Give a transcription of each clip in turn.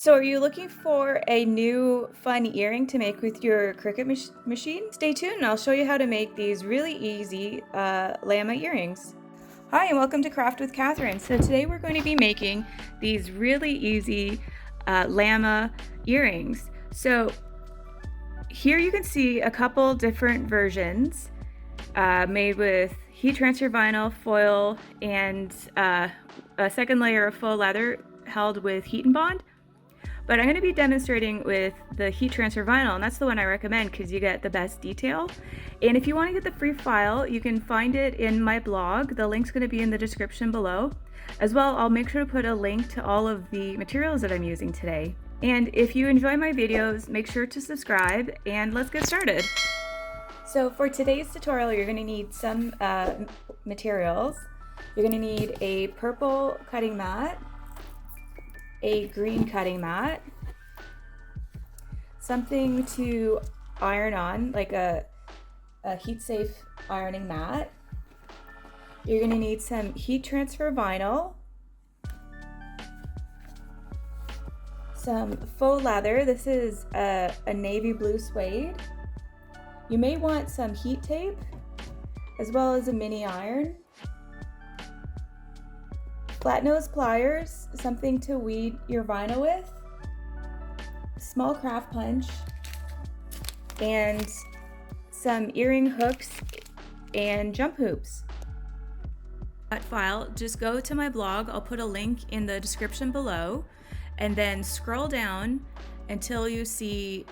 So are you looking for a new fun earring to make with your Cricut machine? Stay tuned and I'll show you how to make these really easy Llama earrings. Hi and welcome to Craft with Catherine. So today we're going to be making these really easy Llama earrings. So here you can see a couple different versions made with heat transfer vinyl, foil, and a second layer of faux leather held with heat and bond. But I'm going to be demonstrating with the heat transfer vinyl, and that's the one I recommend because you get the best detail. And if you want to get the free file, you can find it in my blog. The link's going to be in the description below. As well, I'll make sure to put a link to all of the materials that I'm using today. And if you enjoy my videos, make sure to subscribe, and let's get started. So for today's tutorial, you're going to need some materials. You're going to need a purple cutting mat, a green cutting mat, something to iron on, like a heat safe ironing mat. You're going to need some heat transfer vinyl, some faux leather. This is a navy blue suede. You may want some heat tape as well as a mini iron, flat nose pliers, something to weed your vinyl with, small craft punch, and some earring hooks and jump hoops. That file, just go to my blog. I'll put a link in the description below, and then scroll down until you see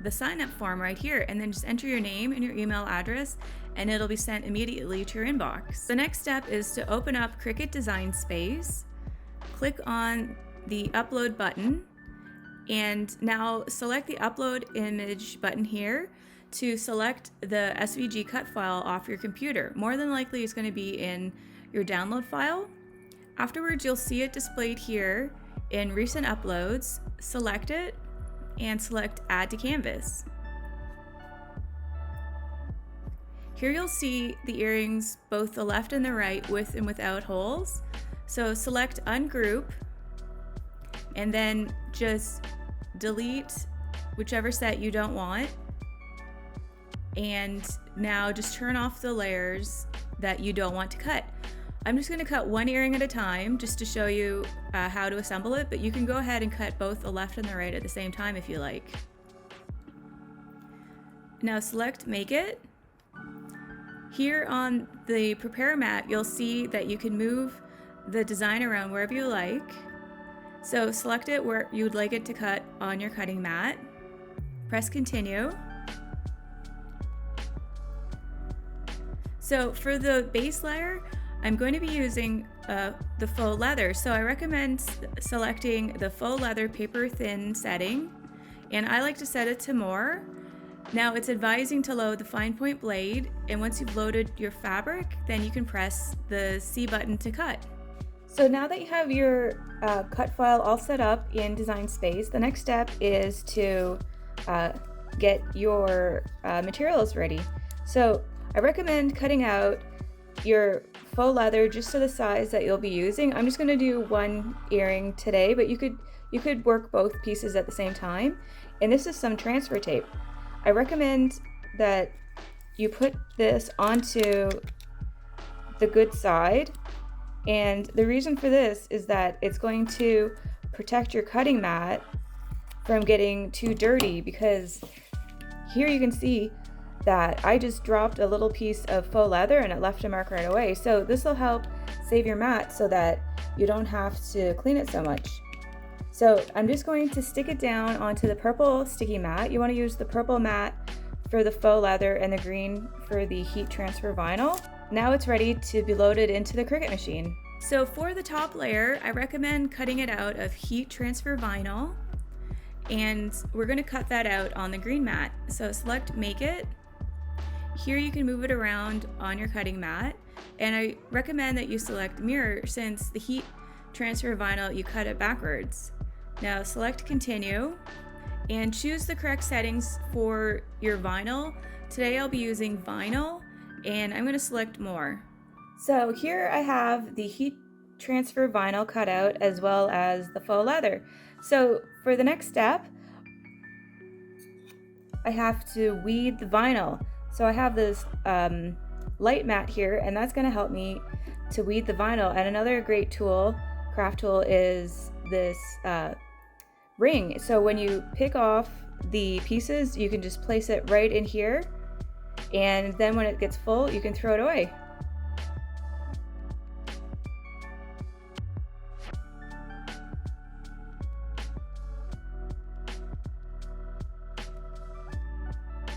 the sign up form right here, and then just enter your name and your email address and it'll be sent immediately to your inbox. The next step is to open up Cricut Design Space, click on the upload button, and now select the upload image button here to select the SVG cut file off your computer. More than likely it's going to be in your download file. Afterwards you'll see it displayed here in recent uploads. Select it and select add to canvas. Here you'll see the earrings, both the left and the right, with and without holes. So select ungroup and then just delete whichever set you don't want. And now just turn off the layers that you don't want to cut. I'm just going to cut one earring at a time just to show you how to assemble it, but you can go ahead and cut both the left and the right at the same time if you like. Now select Make It. Here on the prepare mat, you'll see that you can move the design around wherever you like. So select it where you would like it to cut on your cutting mat. Press continue. So for the base layer, I'm going to be using the faux leather. So I recommend selecting the faux leather paper thin setting, and I like to set it to more. Now it's advising to load the fine point blade, and once you've loaded your fabric, then you can press the C button to cut. So now that you have your cut file all set up in Design Space, the next step is to get your materials ready. So I recommend cutting out your faux leather just to the size that you'll be using. I'm just going to do one earring today, but you could work both pieces at the same time. And this is some transfer tape. I recommend that you put this onto the good side, and the reason for this is that it's going to protect your cutting mat from getting too dirty, because here you can see that I just dropped a little piece of faux leather and it left a mark right away. So this will help save your mat so that you don't have to clean it so much. So I'm just going to stick it down onto the purple sticky mat. You want to use the purple mat for the faux leather and the green for the heat transfer vinyl. Now it's ready to be loaded into the Cricut machine. So for the top layer, I recommend cutting it out of heat transfer vinyl, and we're going to cut that out on the green mat. So select Make It. Here you can move it around on your cutting mat, and I recommend that you select mirror, since the heat transfer vinyl, you cut it backwards. Now select continue and choose the correct settings for your vinyl. Today I'll be using vinyl, and I'm going to select more. So here I have the heat transfer vinyl cut out as well as the faux leather. So for the next step, I have to weed the vinyl. So I have this light mat here, and that's going to help me to weed the vinyl. And another great tool, craft tool, is this ring. So when you pick off the pieces, you can just place it right in here, and then when it gets full, you can throw it away.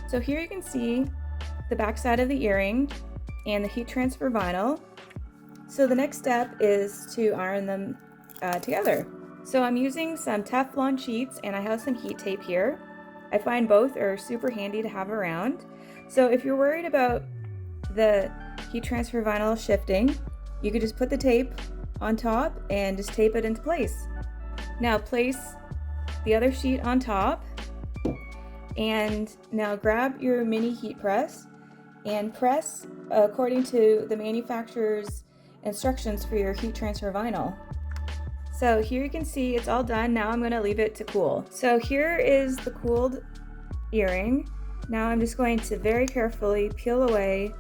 So here you can see the back side of the earring and the heat transfer vinyl. So the next step is to iron them together. So I'm using some Teflon sheets, and I have some heat tape here. I find both are super handy to have around. So if you're worried about the heat transfer vinyl shifting, you could just put the tape on top and just tape it into place. Now place the other sheet on top, and now grab your mini heat press and press according to the manufacturer's instructions for your heat transfer vinyl. So here you can see it's all done. Now I'm going to leave it to cool. So here is the cooled earring. Now I'm just going to very carefully peel away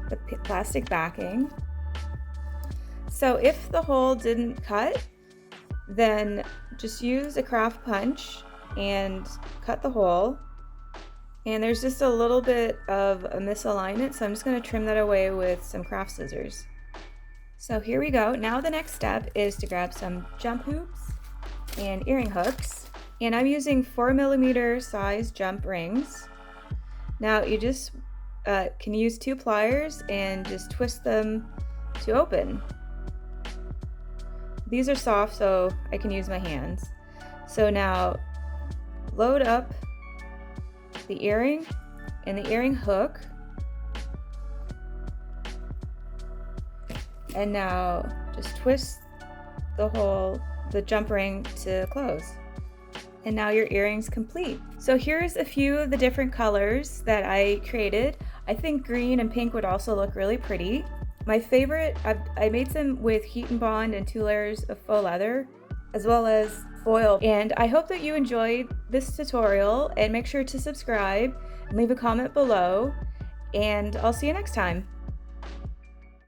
the plastic backing. So if the hole didn't cut, then just use a craft punch and cut the hole. And there's just a little bit of a misalignment, so I'm just going to trim that away with some craft scissors. So here we go. Now the next step is to grab some jump hoops and earring hooks. And I'm using 4mm size jump rings. Now you just can use 2 pliers and just twist them to open. These are soft, so I can use my hands. So now load up the earring and the earring hook, and now just twist the jump ring to close, and now your earring's complete. So here's a few of the different colors that I created. I think green and pink would also look really pretty. My favorite, I made some with heat and bond and 2 layers of faux leather, as well as foil. And I hope that you enjoyed this tutorial, and make sure to subscribe and leave a comment below, and I'll see you next time.